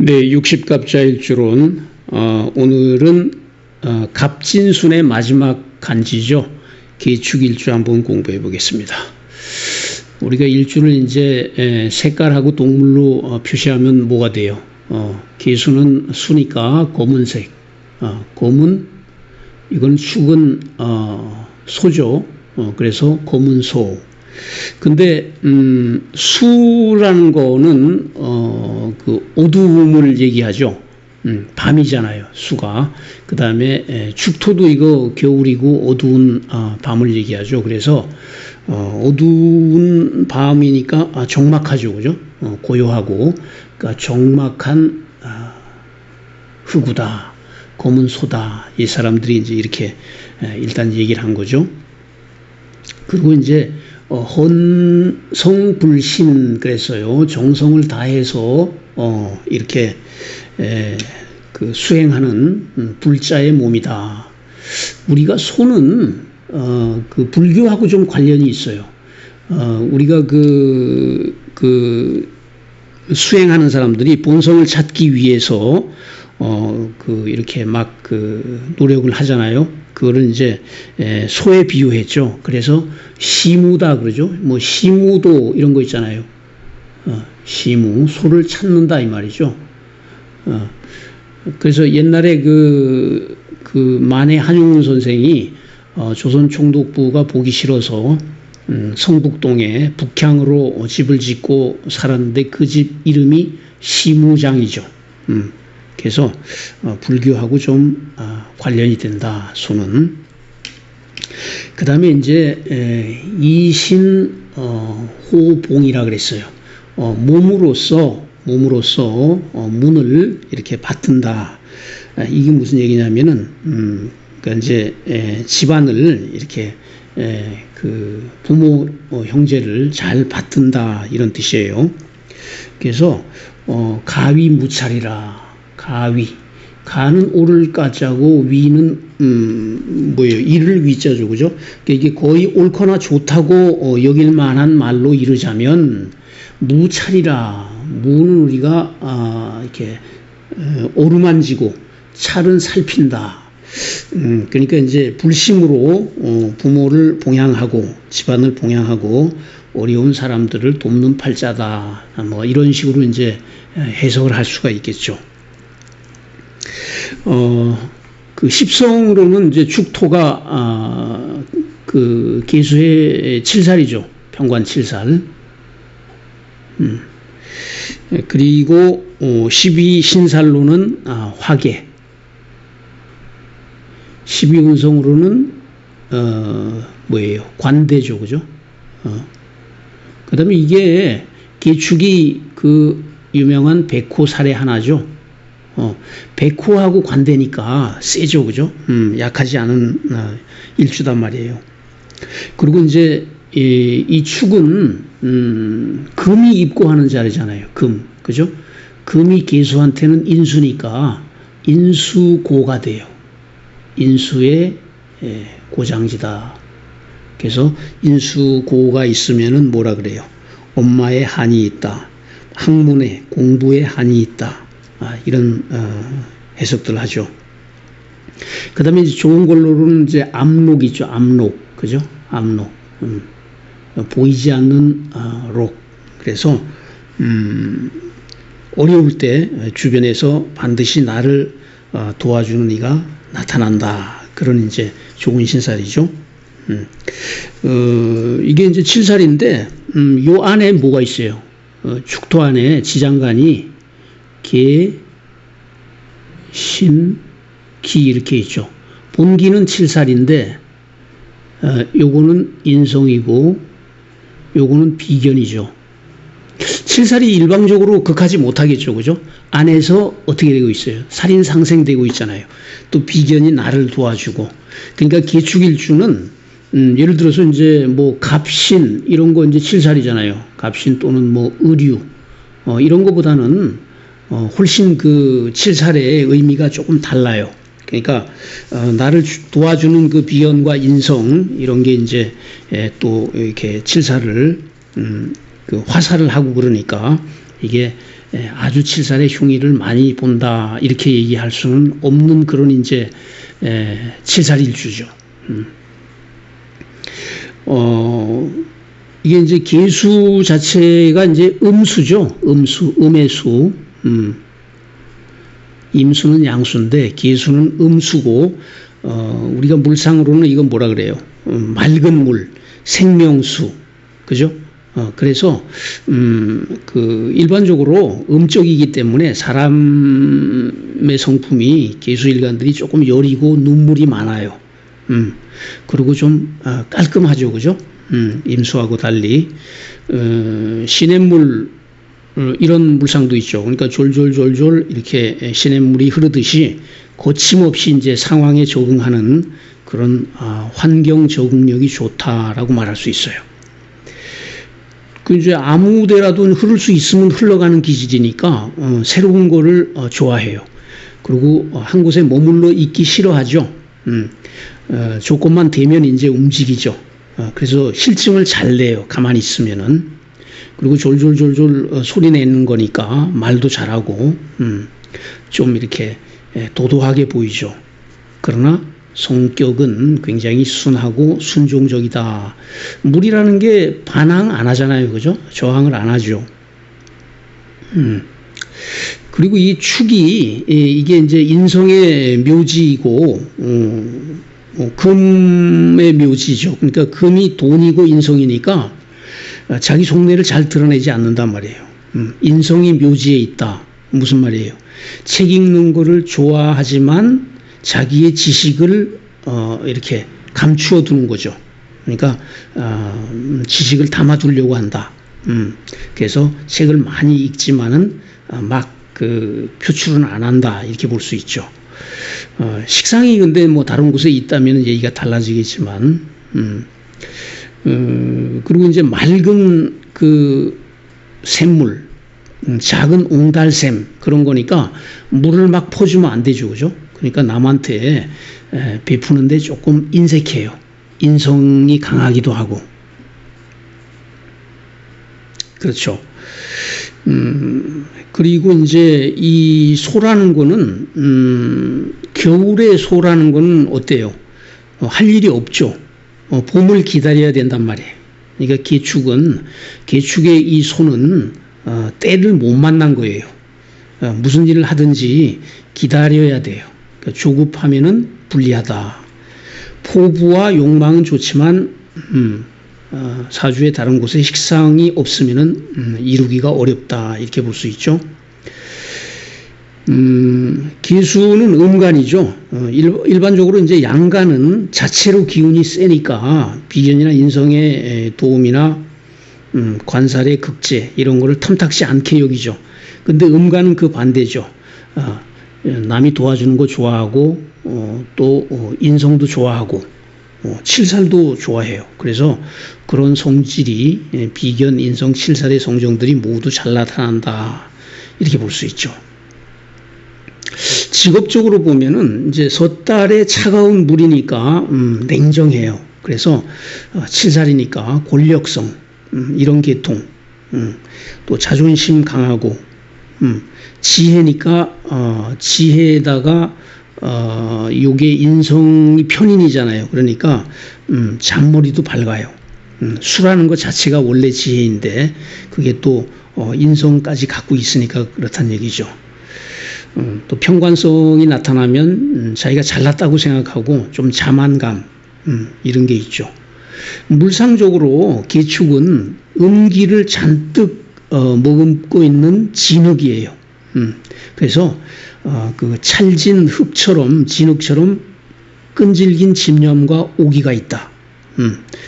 네, 60갑자일주론 오늘은 갑진순의 마지막 간지죠. 계축일주 한번 공부해 보겠습니다. 우리가 일주를 이제 색깔하고 동물로 표시하면 뭐가 돼요? 계수는 수니까 검은색, 검은, 이건 축은 소죠. 그래서 검은 소. 근데 수라는 거는 그 어두움을 얘기하죠. 밤이잖아요, 수가. 그 다음에 축토도 이거 겨울이고 어두운 밤을 얘기하죠. 그래서 어두운 밤이니까 적막하죠, 그죠? 고요하고, 그러니까 적막한 흑우다, 검은 소다. 이 사람들이 이제 이렇게 일단 얘기를 한 거죠. 그리고 이제 헌성불신 그랬어요. 정성을 다해서 이렇게 그 수행하는 불자의 몸이다. 우리가 소는 그 불교하고 좀 관련이 있어요. 우리가 그 수행하는 사람들이 본성을 찾기 위해서 그 이렇게 막 그 노력을 하잖아요. 그거를 이제 소에 비유했죠. 그래서 시무다 그러죠. 뭐 시무도 이런 거 있잖아요. 시무, 소를 찾는다 이 말이죠. 그래서 옛날에 그 만해 한용운 선생이 조선 총독부가 보기 싫어서 성북동에 북향으로 집을 짓고 살았는데 그 집 이름이 시무장이죠. 그래서 불교하고 좀 관련이 된다, 소는. 그 다음에 이제 이신호봉이라 그랬어요. 몸으로써 문을 이렇게 받든다. 이게 무슨 얘기냐면은 그러니까 이제 집안을 이렇게 그 부모 형제를 잘 받든다 이런 뜻이에요. 그래서 가위무찰이라. 가는 오를 까자고 위는 뭐예요? 이를 위자죠, 그죠? 그러니까 이게 거의 옳거나 좋다고 여길 만한 말로 이르자면 무찰이라. 무는 우리가 이렇게 어루만지고 찰은 살핀다. 그러니까 이제 불심으로 부모를 봉양하고 집안을 봉양하고 어려운 사람들을 돕는 팔자다. 뭐 이런 식으로 이제 해석을 할 수가 있겠죠. 그 십성으로는 이제 축토가 그 계수의 7살이죠. 평관 7살. 그리고 12신살로는 화계. 12운성으로는 뭐예요? 관대죠, 그죠? 그 다음에 이게 계축이 그 유명한 백호살의 하나죠. 백호하고 관대니까 세죠, 그죠? 약하지 않은 일주단 말이에요. 그리고 이제 이 축은 금이 입고하는 자리잖아요. 금, 그죠? 금이 계수한테는 인수니까 인수고가 돼요. 인수의 고장지다. 그래서 인수고가 있으면은 뭐라 그래요? 엄마의 한이 있다. 학문에 공부에 한이 있다. 이런 해석들 하죠. 그 다음에 이제 좋은 걸로는 이제 압록 있죠. 압록. 그죠? 압록. 보이지 않는 록. 그래서 어려울 때 주변에서 반드시 나를 도와주는 이가 나타난다. 그런 이제 좋은 신살이죠. 이게 이제 7살인데 요 안에 뭐가 있어요? 축토 안에 지장간이 개, 신, 기 이렇게 있죠. 본기는 7살인데 요거는 인성이고 요거는 비견이죠. 7살이 일방적으로 극하지 못하겠죠, 그죠? 안에서 어떻게 되고 있어요? 살인 상생되고 있잖아요. 또 비견이 나를 도와주고. 그러니까 계축일주는 예를 들어서 이제 뭐 갑신 이런 거 이제 7살이잖아요. 갑신 또는 뭐 의류 이런 거보다는 훨씬 그 7살의 의미가 조금 달라요. 그러니까 나를 도와주는 그 비견과 인성 이런 게 이제 또 이렇게 7살을 그 화살을 하고 그러니까 이게 아주 칠살의 흉의를 많이 본다 이렇게 얘기할 수는 없는 그런 이제 칠살일주죠. 이게 이제 계수 자체가 이제 음수죠. 음의 수. 임수는 양수인데 계수는 음수고, 우리가 물상으로는 이건 뭐라 그래요? 맑은 물, 생명수. 그죠? 그래서, 일반적으로 음적이기 때문에 사람의 성품이 계수일간들이 조금 여리고 눈물이 많아요. 그리고 좀 깔끔하죠. 그죠? 임수하고 달리. 시냇물, 이런 물상도 있죠. 그러니까 졸졸졸졸 이렇게 시냇물이 흐르듯이 거침없이 이제 상황에 적응하는 그런 환경 적응력이 좋다라고 말할 수 있어요. 그 이제 아무 데라도 흐를 수 있으면 흘러가는 기질이니까 새로운 거를 좋아해요. 그리고 한 곳에 머물러 있기 싫어하죠. 조건만 되면 이제 움직이죠. 그래서 실증을 잘 내요. 가만히 있으면은. 그리고 졸졸졸졸 소리 내는 거니까 말도 잘하고, 좀 이렇게 도도하게 보이죠. 그러나 성격은 굉장히 순하고 순종적이다. 물이라는 게 반항 안 하잖아요. 그죠? 저항을 안 하죠. 그리고 이 축이, 이게 이제 인성의 묘지이고, 금의 묘지죠. 그러니까 금이 돈이고 인성이니까 자기 속내를 잘 드러내지 않는단 말이에요. 인성이 묘지에 있다. 무슨 말이에요? 책 읽는 거를 좋아하지만 자기의 지식을 이렇게 감추어 두는 거죠. 그러니까 지식을 담아두려고 한다. 그래서 책을 많이 읽지만은 막 표출은 안 한다. 이렇게 볼 수 있죠. 식상이 근데 뭐 다른 곳에 있다면 얘기가 달라지겠지만, 그리고 이제 맑은 샘물, 작은 옹달샘 그런 거니까 물을 막 퍼주면 안 되죠. 그죠? 그러니까 남한테 베푸는데 조금 인색해요. 인성이 강하기도 하고. 그렇죠. 그리고 이제 이 소라는 거는, 겨울에 소라는 거는 어때요? 할 일이 없죠. 봄을 기다려야 된단 말이에요. 그러니까 개축의 이 소는 때를 못 만난 거예요. 무슨 일을 하든지 기다려야 돼요. 그러니까 조급하면은 불리하다. 포부와 욕망은 좋지만 사주의 다른 곳에 식상이 없으면은 이루기가 어렵다. 이렇게 볼 수 있죠. 기수는 음간이죠. 일반적으로 이제 양간은 자체로 기운이 세니까 비견이나 인성의 도움이나 관살의 극제 이런 거를 탐탁시 않게 여기죠. 근데 음간은 그 반대죠. 남이 도와주는 거 좋아하고 또 인성도 좋아하고 칠살도 좋아해요. 그래서 그런 성질이 비견, 인성, 칠살의 성정들이 모두 잘 나타난다. 이렇게 볼 수 있죠. 직업적으로 보면은 이제 섣달의 차가운 물이니까 냉정해요. 그래서 칠살이니까 권력성 이런 계통, 또 자존심 강하고, 지혜니까 지혜에다가 요게 인성이 편인이잖아요. 그러니까 잔머리도 밝아요. 수라는 것 자체가 원래 지혜인데 그게 또 인성까지 갖고 있으니까 그렇다는 얘기죠. 또 편관성이 나타나면 자기가 잘났다고 생각하고 좀 자만감 이런 게 있죠. 물상적으로 개축은 음기를 잔뜩 머금고 있는 진흙이에요. 그래서 그 찰진 흙처럼 진흙처럼 끈질긴 집념과 오기가 있다.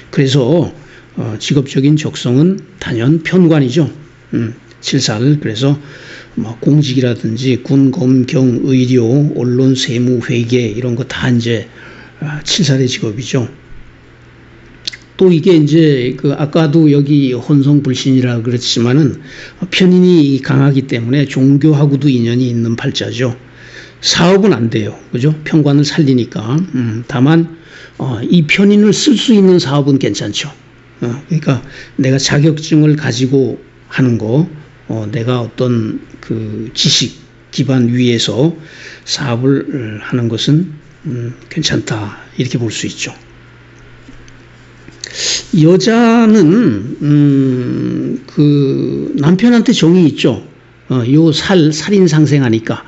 그래서 직업적인 적성은 단연 편관이죠. 칠살. 그래서 뭐 공직이라든지 군, 검, 경, 의료, 언론, 세무, 회계 이런 거 다 이제 칠살의 직업이죠. 또 이게 이제 아까도 여기 혼성불신이라 그랬지만은 편인이 강하기 때문에 종교하고도 인연이 있는 팔자죠. 사업은 안 돼요. 그죠? 편관을 살리니까. 다만 이 편인을 쓸 수 있는 사업은 괜찮죠. 그러니까 내가 자격증을 가지고 하는 거, 내가 어떤 그 지식 기반 위에서 사업을 하는 것은 괜찮다 이렇게 볼 수 있죠. 여자는 그 남편한테 정이 있죠. 요 살인 상생하니까.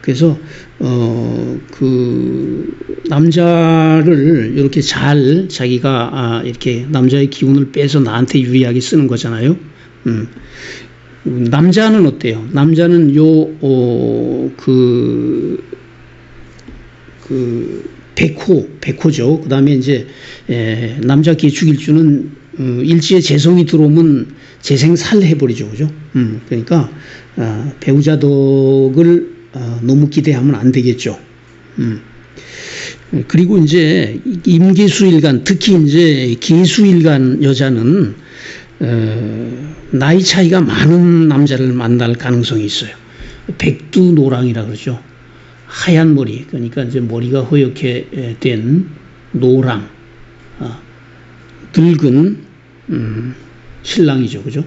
그래서 그 남자를 이렇게 잘 자기가 이렇게 남자의 기운을 빼서 나한테 유리하게 쓰는 거잖아요. 남자는 어때요? 남자는 백호죠. 그 다음에 이제, 남자 기축일주는, 일지에 재성이 들어오면 재생살해버리죠. 그죠? 그러니까, 배우자 덕을, 너무 기대하면 안 되겠죠. 그리고 이제, 임계수일간, 특히 이제, 계수일간 여자는, 나이 차이가 많은 남자를 만날 가능성이 있어요. 백두노랑이라 그러죠. 하얀 머리, 그러니까 이제 머리가 허옇게 된 노랑, 늙은 신랑이죠, 그죠?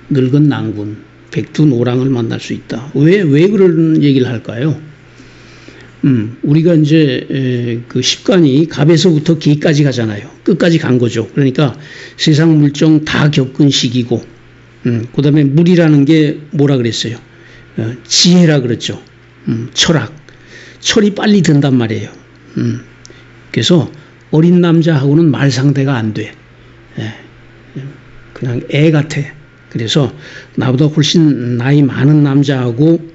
늙은 낭군, 백두노랑을 만날 수 있다. 왜 그런 얘기를 할까요? 우리가 이제 그 십간이 갑에서부터 기까지 가잖아요. 끝까지 간 거죠. 그러니까 세상 물정 다 겪은 시기고, 그 다음에 물이라는 게 뭐라 그랬어요? 지혜라 그랬죠. 철이 빨리 든단 말이에요. 그래서 어린 남자하고는 말 상대가 안 돼. 그냥 애 같아. 그래서 나보다 훨씬 나이 많은 남자하고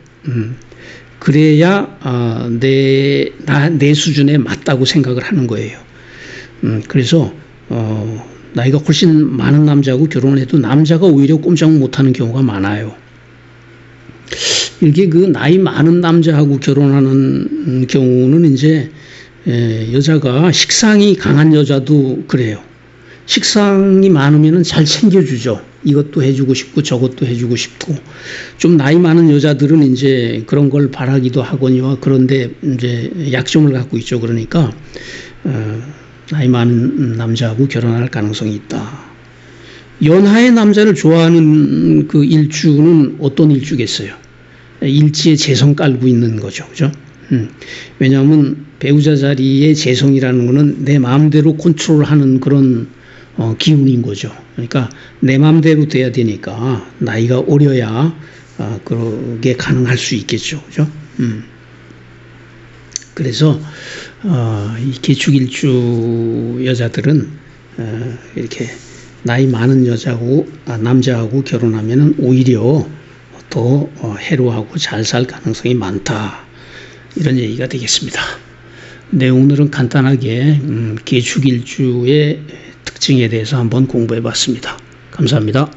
그래야 내 수준에 맞다고 생각을 하는 거예요. 그래서 나이가 훨씬 많은 남자하고 결혼을 해도 남자가 오히려 꼼짝 못하는 경우가 많아요. 이렇게 그 나이 많은 남자하고 결혼하는 경우는 이제 여자가 식상이 강한 여자도 그래요. 식상이 많으면 잘 챙겨주죠. 이것도 해주고 싶고 저것도 해주고 싶고. 좀 나이 많은 여자들은 이제 그런 걸 바라기도 하거니와 그런데 이제 약점을 갖고 있죠. 그러니까 나이 많은 남자하고 결혼할 가능성이 있다. 연하의 남자를 좋아하는 그 일주는 어떤 일주겠어요? 일지에 재성 깔고 있는 거죠. 그죠? 왜냐하면 배우자 자리에 재성이라는 거는 내 마음대로 컨트롤하는 그런 기운인 거죠. 그러니까 내 마음대로 돼야 되니까 나이가 어려야 그게 가능할 수 있겠죠. 그죠? 그래서 이 개축일주 여자들은 이렇게 나이 많은 남자하고 결혼하면은 오히려 더 해로하고 잘 살 가능성이 많다. 이런 얘기가 되겠습니다. 네, 오늘은 간단하게 개축일주의 특징에 대해서 한번 공부해 봤습니다. 감사합니다.